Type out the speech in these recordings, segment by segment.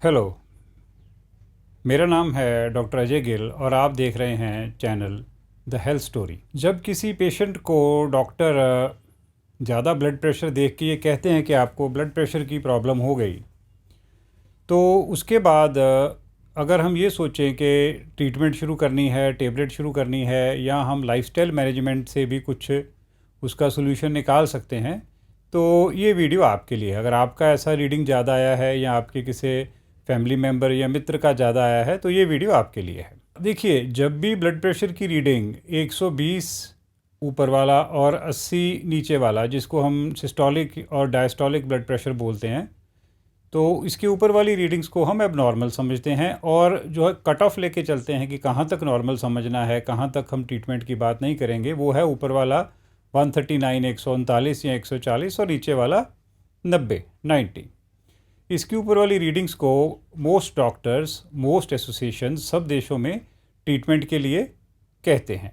Hello, मेरा नाम है डॉक्टर अजय गिल और आप देख रहे हैं चैनल द हेल्थ स्टोरी। जब किसी पेशेंट को डॉक्टर ज़्यादा ब्लड प्रेशर देख के ये कहते हैं कि आपको ब्लड प्रेशर की प्रॉब्लम हो गई, तो उसके बाद अगर हम ये सोचें कि ट्रीटमेंट शुरू करनी है, टेबलेट शुरू करनी है, या हम लाइफस्टाइल मैनेजमेंट से भी कुछ उसका सोल्यूशन निकाल सकते हैं, तो ये वीडियो आपके लिए है। अगर आपका ऐसा रीडिंग ज़्यादा आया है या आपके किसी फैमिली मेम्बर या मित्र का ज़्यादा आया है, तो ये वीडियो आपके लिए है। देखिए, जब भी ब्लड प्रेशर की रीडिंग 120 ऊपर वाला और 80 नीचे वाला, जिसको हम सिस्टोलिक और डायस्टोलिक ब्लड प्रेशर बोलते हैं, तो इसके ऊपर वाली रीडिंग्स को हम एबनॉर्मल समझते हैं और जो है कट ऑफ लेके चलते हैं कि कहाँ तक नॉर्मल समझना है, कहाँ तक हम ट्रीटमेंट की बात नहीं करेंगे। वो है ऊपर वाला 139, 139 या 140, और नीचे वाला 90। इसके ऊपर वाली रीडिंग्स को मोस्ट डॉक्टर्स, मोस्ट एसोसिएशन सब देशों में ट्रीटमेंट के लिए कहते हैं।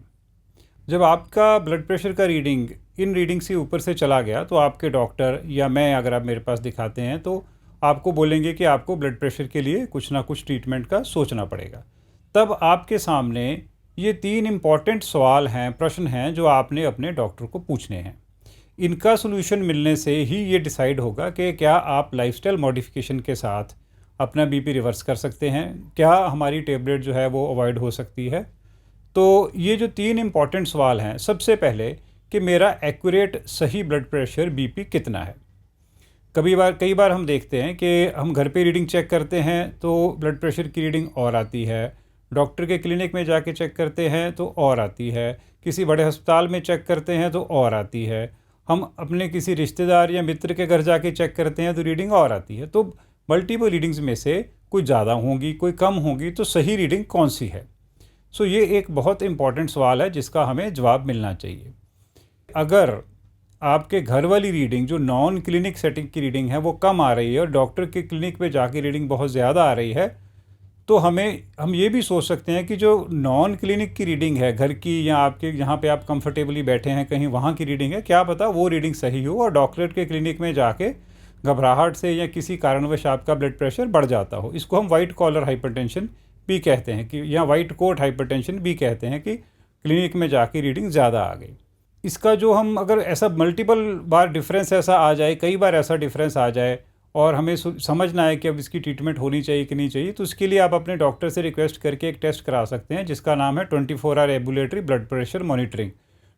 जब आपका ब्लड प्रेशर का रीडिंग इन रीडिंग से ऊपर से चला गया, तो आपके डॉक्टर या मैं, अगर आप मेरे पास दिखाते हैं, तो आपको बोलेंगे कि आपको ब्लड प्रेशर के लिए कुछ ना कुछ ट्रीटमेंट का सोचना पड़ेगा। तब आपके सामने ये 3 इम्पॉर्टेंट सवाल हैं, प्रश्न हैं, जो आपने अपने डॉक्टर को पूछने हैं। इनका सोल्यूशन मिलने से ही ये डिसाइड होगा कि क्या आप लाइफस्टाइल मॉडिफिकेशन के साथ अपना बीपी रिवर्स कर सकते हैं, क्या हमारी टेबलेट जो है वो अवॉइड हो सकती है। तो ये जो 3 इम्पॉर्टेंट सवाल हैं, सबसे पहले कि मेरा एक्यूरेट सही ब्लड प्रेशर बीपी कितना है। कई बार हम देखते हैं कि हम घर पे रीडिंग चेक करते हैं तो ब्लड प्रेशर की रीडिंग और आती है, डॉक्टर के क्लिनिक में जाके चेक करते हैं तो और आती है, किसी बड़े अस्पताल में चेक करते हैं तो और आती है, हम अपने किसी रिश्तेदार या मित्र के घर जाके चेक करते हैं तो रीडिंग और आती है। तो मल्टीपल रीडिंग्स में से कोई ज़्यादा होंगी, कोई कम होंगी, तो सही रीडिंग कौन सी है। सो ये एक बहुत इंपॉर्टेंट सवाल है जिसका हमें जवाब मिलना चाहिए। अगर आपके घर वाली रीडिंग, जो नॉन क्लिनिक सेटिंग की रीडिंग है, वो कम आ रही है और डॉक्टर के क्लिनिक पे जाके रीडिंग बहुत ज़्यादा आ रही है, तो हम ये भी सोच सकते हैं कि जो नॉन क्लिनिक की रीडिंग है, घर की या आपके जहाँ पे आप कंफर्टेबली बैठे हैं कहीं, वहाँ की रीडिंग है, क्या पता वो रीडिंग सही हो और डॉक्टर के क्लिनिक में जाके घबराहट से या किसी कारणवश आपका ब्लड प्रेशर बढ़ जाता हो। इसको हम वाइट कॉलर हाइपरटेंशन भी कहते हैं, कि या वाइट कोट हाइपरटेंशन भी कहते हैं, कि क्लिनिक में जाके रीडिंग ज़्यादा आ गई। इसका जो हम, अगर ऐसा मल्टीपल बार डिफरेंस ऐसा आ जाए, कई बार ऐसा डिफरेंस आ जाए और हमें समझना है कि अब इसकी ट्रीटमेंट होनी चाहिए कि नहीं चाहिए, तो उसके लिए आप अपने डॉक्टर से रिक्वेस्ट करके एक टेस्ट करा सकते हैं जिसका नाम है 24 hour ambulatory blood pressure monitoring,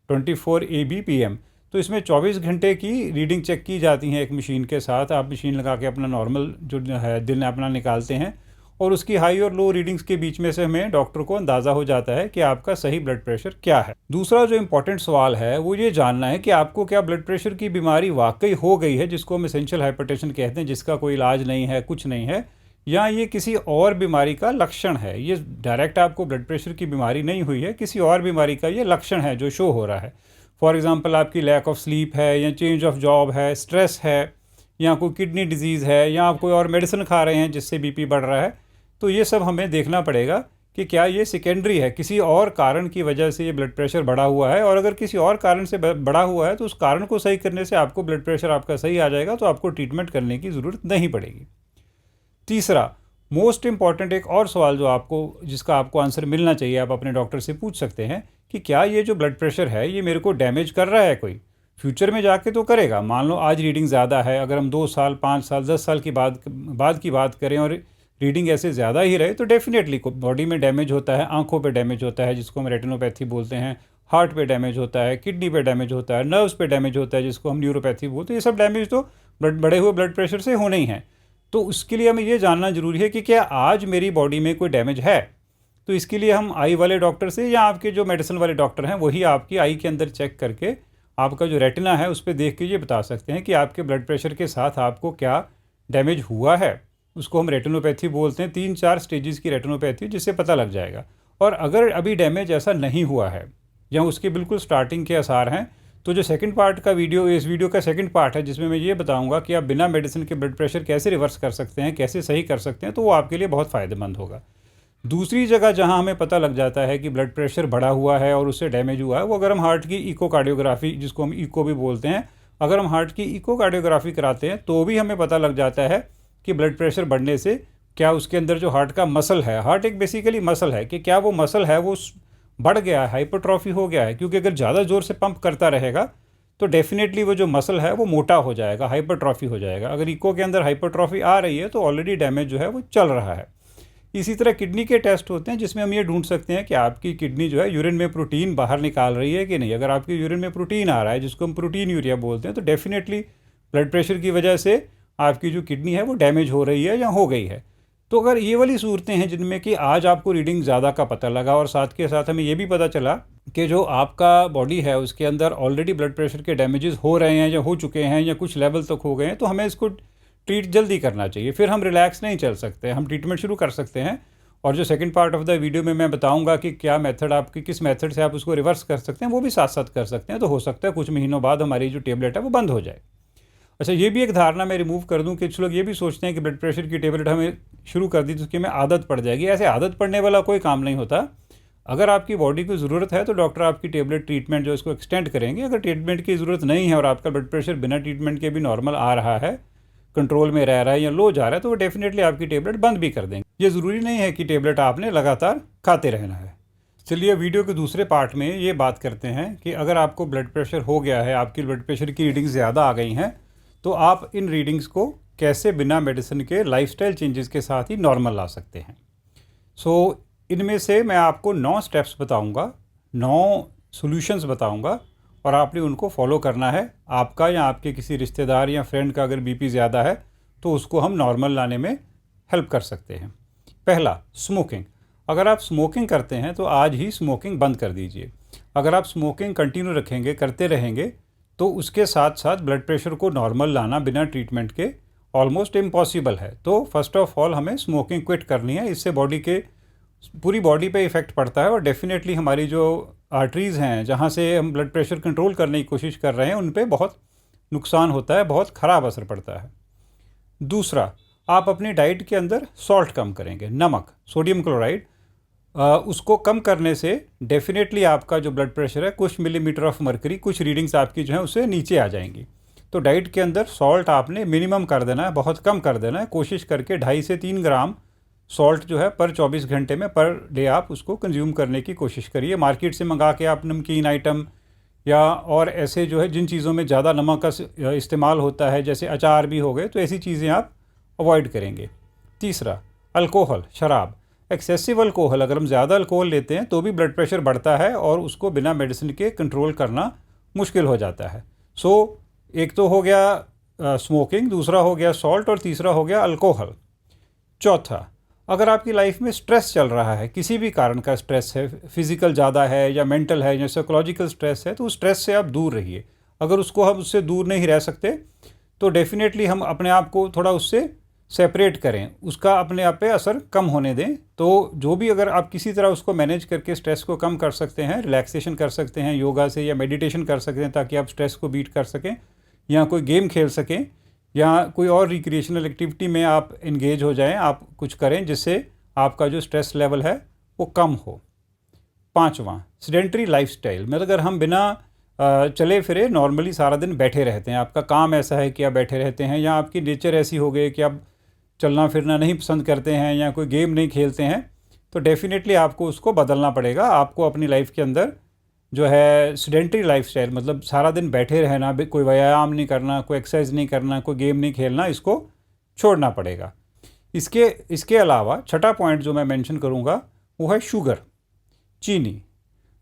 24 ABPM। तो इसमें 24 घंटे की रीडिंग चेक की जाती हैं एक मशीन के साथ। आप मशीन लगा के अपना नॉर्मल जो है दिन अपना निकालते हैं और उसकी हाई और लो रीडिंग्स के बीच में से हमें डॉक्टर को अंदाज़ा हो जाता है कि आपका सही ब्लड प्रेशर क्या है। दूसरा जो इम्पोर्टेंट सवाल है वो ये जानना है कि आपको क्या ब्लड प्रेशर की बीमारी वाकई हो गई है, जिसको हम एसेंशियल हाइपरटेंशन कहते हैं, जिसका कोई इलाज नहीं है, कुछ नहीं है, या ये किसी और बीमारी का लक्षण है। ये डायरेक्ट आपको ब्लड प्रेशर की बीमारी नहीं हुई है, किसी और बीमारी का ये लक्षण है जो शो हो रहा है। फॉर एग्ज़ाम्पल, आपकी लैक ऑफ स्लीप है, या चेंज ऑफ जॉब है, स्ट्रेस है, या कोई किडनी डिजीज़ है, या आप कोई और मेडिसिन खा रहे हैं जिससे बीपी बढ़ रहा है। तो ये सब हमें देखना पड़ेगा कि क्या ये सेकेंडरी है, किसी और कारण की वजह से ये ब्लड प्रेशर बढ़ा हुआ है, और अगर किसी और कारण से बढ़ा हुआ है तो उस कारण को सही करने से आपको ब्लड प्रेशर आपका सही आ जाएगा, तो आपको ट्रीटमेंट करने की ज़रूरत नहीं पड़ेगी। तीसरा मोस्ट इम्पॉर्टेंट एक और सवाल जिसका आपको आंसर मिलना चाहिए, आप अपने डॉक्टर से पूछ सकते हैं कि क्या ये जो ब्लड प्रेशर है ये मेरे को डैमेज कर रहा है, कोई फ्यूचर में जाके तो करेगा। मान लो आज रीडिंग ज़्यादा है, अगर हम 2 साल, 5 साल, 10 साल की बाद की बात करें और रीडिंग ऐसे ज़्यादा ही रहे, तो डेफिनेटली बॉडी में डैमेज होता है, आंखों पे डैमेज होता है जिसको हम रेटिनोपैथी बोलते हैं, हार्ट पे डैमेज होता है, किडनी पे डैमेज होता है, नर्व्स पे डैमेज होता है जिसको हम न्यूरोपैथी बोलते हैं। ये सब डैमेज तो बढ़े हुए ब्लड प्रेशर से होने ही हैं। तो उसके लिए हमें ये जानना ज़रूरी है कि क्या आज मेरी बॉडी में कोई डैमेज है। तो इसके लिए हम आई वाले डॉक्टर से, या आपके जो मेडिसिन वाले डॉक्टर हैं, वही आपकी आई के अंदर चेक करके आपका जो रेटिना है उस पर देख के ये बता सकते हैं कि आपके ब्लड प्रेशर के साथ आपको क्या डैमेज हुआ है। उसको हम रेटिनोपैथी बोलते हैं। 3-4 स्टेजेस की रेटिनोपैथी, जिससे पता लग जाएगा। और अगर अभी डैमेज ऐसा नहीं हुआ है या उसके बिल्कुल स्टार्टिंग के आसार हैं, तो जो सेकंड पार्ट का वीडियो, इस वीडियो का सेकंड पार्ट है जिसमें मैं ये बताऊंगा कि आप बिना मेडिसिन के ब्लड प्रेशर कैसे रिवर्स कर सकते हैं, कैसे सही कर सकते हैं, तो वो आपके लिए बहुत फ़ायदेमंद होगा। दूसरी जगह जहां हमें पता लग जाता है कि ब्लड प्रेशर बढ़ा हुआ है और उससे डैमेज हुआ है, वो अगर हम हार्ट की इकोकार्डियोग्राफी, जिसको हम इको भी बोलते हैं, अगर हम हार्ट की इकोकार्डियोग्राफी कराते हैं तो भी हमें पता लग जाता है कि ब्लड प्रेशर बढ़ने से क्या उसके अंदर जो हार्ट का मसल है, हार्ट एक बेसिकली मसल है, कि क्या वो मसल है वो बढ़ गया है, हाइपरट्रॉफी हो गया है, क्योंकि अगर ज़्यादा ज़ोर से पंप करता रहेगा तो डेफिनेटली वो जो मसल है वो मोटा हो जाएगा, हाइपरट्रॉफी हो जाएगा। अगर इको के अंदर हाइपरट्रॉफी आ रही है तो ऑलरेडी डैमेज जो है वो चल रहा है। इसी तरह किडनी के टेस्ट होते हैं जिसमें हम ये ढूंढ सकते हैं कि आपकी किडनी जो है यूरिन में प्रोटीन बाहर निकाल रही है कि नहीं। अगर आपके यूरिन में प्रोटीन आ रहा है, जिसको हम प्रोटीन यूरिया बोलते हैं, तो डेफिनेटली ब्लड प्रेशर की वजह से आपकी जो किडनी है वो डैमेज हो रही है या हो गई है। तो अगर ये वाली सूरतें हैं जिनमें कि आज आपको रीडिंग ज़्यादा का पता लगा और साथ के साथ हमें ये भी पता चला कि जो आपका बॉडी है उसके अंदर ऑलरेडी ब्लड प्रेशर के डैमेजेस हो रहे हैं या हो चुके हैं या कुछ लेवल तक हो गए हैं, तो हमें इसको ट्रीट जल्दी करना चाहिए। फिर हम रिलैक्स नहीं चल सकते, हम ट्रीटमेंट शुरू कर सकते हैं। और जो second part of the video में मैं बताऊंगा कि क्या मेथड आपकी, किस मेथड से आप उसको रिवर्स कर सकते हैं, वो भी साथ साथ कर सकते हैं। तो हो सकता है कुछ महीनों बाद हमारी जो टेबलेट है वो बंद हो जाए। अच्छा, ये भी एक धारणा मैं रिमूव कर दूं कि कुछ लोग ये भी सोचते हैं कि ब्लड प्रेशर की टेबलेट हमें शुरू कर दी तो उसकी हमें आदत पड़ जाएगी। ऐसे आदत पड़ने वाला कोई काम नहीं होता। अगर आपकी बॉडी को ज़रूरत है तो डॉक्टर आपकी टेबलेट ट्रीटमेंट जो इसको एक्सटेंड करेंगे। अगर ट्रीटमेंट की ज़रूरत नहीं है और आपका ब्लड प्रेशर बिना ट्रीटमेंट के भी नॉर्मल आ रहा है, कंट्रोल में रह रहा है या लो जा रहा है, तो वो डेफिनेटली आपकी टेबलेट बंद भी कर देंगे। ये ज़रूरी नहीं है कि टेबलेट आपने लगातार खाते रहना है। चलिए वीडियो के दूसरे पार्ट में ये बात करते हैं कि अगर आपको ब्लड प्रेशर हो गया है, आपकी ब्लड प्रेशर की रीडिंग्स ज़्यादा आ गई हैं, तो आप इन रीडिंग्स को कैसे बिना मेडिसिन के लाइफस्टाइल चेंजेस के साथ ही नॉर्मल ला सकते हैं। इनमें से मैं आपको 9 स्टेप्स बताऊंगा, 9 सॉल्यूशंस बताऊंगा और आपने उनको फॉलो करना है। आपका या आपके किसी रिश्तेदार या फ्रेंड का अगर बीपी ज़्यादा है तो उसको हम नॉर्मल लाने में हेल्प कर सकते हैं। पहला, स्मोकिंग। अगर आप स्मोकिंग करते हैं तो आज ही स्मोकिंग बंद कर दीजिए। अगर आप स्मोकिंग कंटिन्यू रखेंगे, करते रहेंगे, तो उसके साथ साथ ब्लड प्रेशर को नॉर्मल लाना बिना ट्रीटमेंट के ऑलमोस्ट इम्पॉसिबल है। तो फर्स्ट ऑफ ऑल हमें स्मोकिंग क्विट करनी है। इससे पूरी बॉडी पे इफ़ेक्ट पड़ता है और डेफिनेटली हमारी जो आर्टरीज़ हैं जहाँ से हम ब्लड प्रेशर कंट्रोल करने की कोशिश कर रहे हैं उन पे बहुत नुकसान होता है, बहुत ख़राब असर पड़ता है। दूसरा, आप अपनी डाइट के अंदर सॉल्ट कम करेंगे, नमक, सोडियम क्लोराइड, उसको कम करने से डेफिनेटली आपका जो ब्लड प्रेशर है कुछ मिलीमीटर ऑफ मर्करी, कुछ रीडिंग्स आपकी जो है उससे नीचे आ जाएंगी। तो डाइट के अंदर सॉल्ट आपने मिनिमम कर देना है, बहुत कम कर देना है। कोशिश करके 2.5 से 3 ग्राम सॉल्ट जो है पर 24 घंटे में पर डे आप उसको कंज्यूम करने की कोशिश करिए। मार्केट से मंगा के आप नमकीन आइटम या और ऐसे जो है जिन चीज़ों में ज़्यादा नमक का इस्तेमाल होता है, जैसे अचार भी हो गए, तो ऐसी चीज़ें आप अवॉइड करेंगे। तीसरा, अल्कोहल, शराब, एक्सेसिव अल्कोहल। अगर हम ज़्यादा अल्कोहल लेते हैं तो भी ब्लड प्रेशर बढ़ता है और उसको बिना मेडिसिन के कंट्रोल करना मुश्किल हो जाता है। एक तो हो गया स्मोकिंग, दूसरा हो गया सॉल्ट और तीसरा हो गया अल्कोहल। चौथा, अगर आपकी लाइफ में स्ट्रेस चल रहा है, किसी भी कारण का स्ट्रेस है, फिज़िकल ज़्यादा है या मेंटल है या साइकोलॉजिकल स्ट्रेस है, तो उस स्ट्रेस से आप दूर रहिए। अगर हम उससे दूर नहीं रह सकते तो डेफिनेटली हम अपने आप को थोड़ा उससे सेपरेट करें, उसका अपने आप पे असर कम होने दें। तो जो भी अगर आप किसी तरह उसको मैनेज करके स्ट्रेस को कम कर सकते हैं, रिलैक्सेशन कर सकते हैं योगा से या मेडिटेशन कर सकते हैं ताकि आप स्ट्रेस को बीट कर सकें, या कोई गेम खेल सकें या कोई और रिक्रिएशनल एक्टिविटी में आप इंगेज हो जाएं, आप कुछ करें जिससे आपका जो स्ट्रेस लेवल है वो कम हो। पाँचवां, सेडेंटरी लाइफस्टाइल। मतलब अगर हम बिना चले फिरे नॉर्मली सारा दिन बैठे रहते हैं, आपका काम ऐसा है कि आप बैठे रहते हैं, या आपकी नेचर ऐसी हो गई कि आप चलना फिरना नहीं पसंद करते हैं या कोई गेम नहीं खेलते हैं, तो डेफिनेटली आपको उसको बदलना पड़ेगा। आपको अपनी लाइफ के अंदर जो है सेडेंटरी लाइफस्टाइल, मतलब सारा दिन बैठे रहना, कोई व्यायाम नहीं करना, कोई एक्सरसाइज नहीं करना, कोई गेम नहीं खेलना, इसको छोड़ना पड़ेगा। इसके अलावा छठा पॉइंट जो मैं मेंशन करूँगा वो है शुगर, चीनी।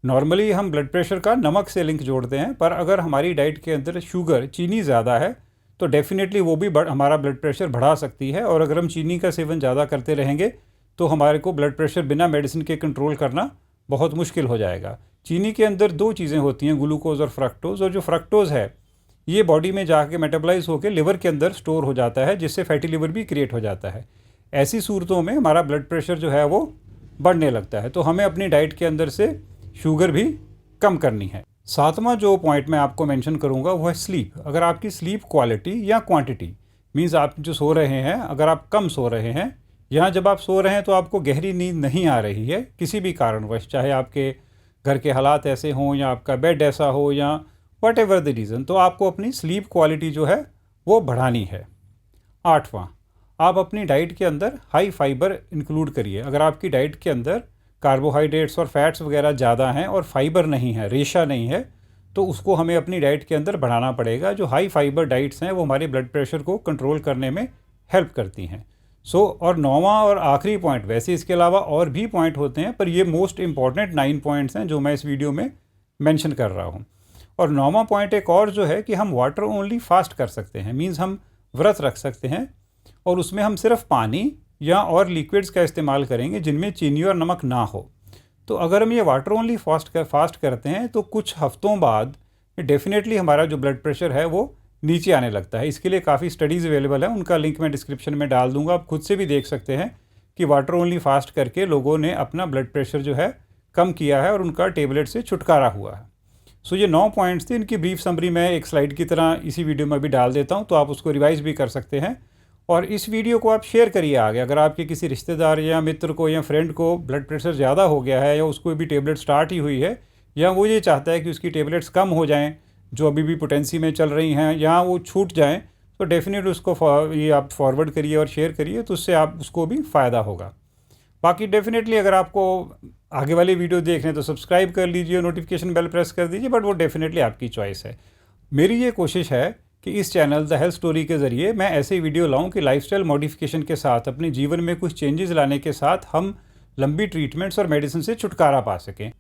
नॉर्मली हम ब्लड प्रेशर का नमक से लिंक जोड़ते हैं, पर अगर हमारी डाइट के अंदर शुगर, चीनी ज़्यादा है तो डेफिनेटली वो भी हमारा ब्लड प्रेशर बढ़ा सकती है। और अगर हम चीनी का सेवन ज़्यादा करते रहेंगे तो हमारे को ब्लड प्रेशर बिना मेडिसिन के कंट्रोल करना बहुत मुश्किल हो जाएगा। चीनी के अंदर 2 चीज़ें होती हैं, ग्लूकोज और फ्रक्टोज। और जो फ्रक्टोज है ये बॉडी में जाके मेटाबोलाइज होकर लिवर के अंदर स्टोर हो जाता है, जिससे फैटी लिवर भी क्रिएट हो जाता है। ऐसी सूरतों में हमारा ब्लड प्रेशर जो है वो बढ़ने लगता है। तो हमें अपनी डाइट के अंदर से शुगर भी कम करनी है। 7वां जो पॉइंट मैं आपको मेंशन करूंगा वो है स्लीप। अगर आपकी स्लीप क्वालिटी या क्वांटिटी, मीन्स आप जो सो रहे हैं, अगर आप कम सो रहे हैं या जब आप सो रहे हैं तो आपको गहरी नींद नहीं आ रही है किसी भी कारणवश, चाहे आपके घर के हालात ऐसे हों या आपका बेड ऐसा हो या वट एवर द रीज़न, तो आपको अपनी स्लीप क्वालिटी जो है वो बढ़ानी है। 8वां, आप अपनी डाइट के अंदर हाई फाइबर इंक्लूड करिए। अगर आपकी डाइट के अंदर कार्बोहाइड्रेट्स और फैट्स वगैरह ज़्यादा हैं और फाइबर नहीं है, रेशा नहीं है, तो उसको हमें अपनी डाइट के अंदर बढ़ाना पड़ेगा। जो हाई फाइबर डाइट्स हैं वो हमारे ब्लड प्रेशर को कंट्रोल करने में हेल्प करती हैं। और 9वां और आखिरी पॉइंट, वैसे इसके अलावा और भी पॉइंट होते हैं पर ये मोस्ट इंपॉर्टेंट 9 पॉइंट्स हैं जो मैं इस वीडियो में मेंशन कर रहा हूँ। और 9वां पॉइंट एक और जो है कि हम वाटर ओनली फास्ट कर सकते हैं, मीन्स हम व्रत रख सकते हैं और उसमें हम सिर्फ पानी या और लिक्विड्स का इस्तेमाल करेंगे जिनमें चीनी और नमक ना हो। तो अगर हम ये वाटर ओनली फास्ट करते हैं तो कुछ हफ्तों बाद डेफिनेटली हमारा जो ब्लड प्रेशर है वो नीचे आने लगता है। इसके लिए काफ़ी स्टडीज़ अवेलेबल है, उनका लिंक मैं डिस्क्रिप्शन में डाल दूंगा। आप खुद से भी देख सकते हैं कि वाटर ओनली फास्ट करके लोगों ने अपना ब्लड प्रेशर जो है कम किया है और उनका टेबलेट से छुटकारा हुआ है। ये 9 पॉइंट्स थे, इनकी ब्रीफ समरी मैं एक स्लाइड की तरह इसी वीडियो में भी डाल देता हूँ, तो आप उसको रिवाइज़ भी कर सकते हैं। और इस वीडियो को आप शेयर करिए आगे। अगर आपके किसी रिश्तेदार या मित्र को या फ्रेंड को ब्लड प्रेशर ज़्यादा हो गया है या उसको भी टेबलेट स्टार्ट ही हुई है या वो ये चाहता है कि उसकी टेबलेट्स कम हो जाएं जो अभी भी पोटेंसी में चल रही हैं या वो छूट जाएं, तो डेफिनेटली उसको ये आप फॉरवर्ड करिए और शेयर करिए, तो उससे आप उसको भी फ़ायदा होगा। बाकी डेफिनेटली अगर आपको आगे वाले वीडियो देख रहे हैं तो सब्सक्राइब कर लीजिए, नोटिफिकेशन बेल प्रेस कर दीजिए, बट वो डेफिनेटली आपकी चॉइस है। मेरी ये कोशिश है कि इस चैनल द हेल्थ स्टोरी के ज़रिए मैं ऐसे वीडियो लाऊं कि लाइफस्टाइल मॉडिफिकेशन के साथ अपने जीवन में कुछ चेंजेस लाने के साथ हम लंबी ट्रीटमेंट्स और मेडिसिन से छुटकारा पा सकें।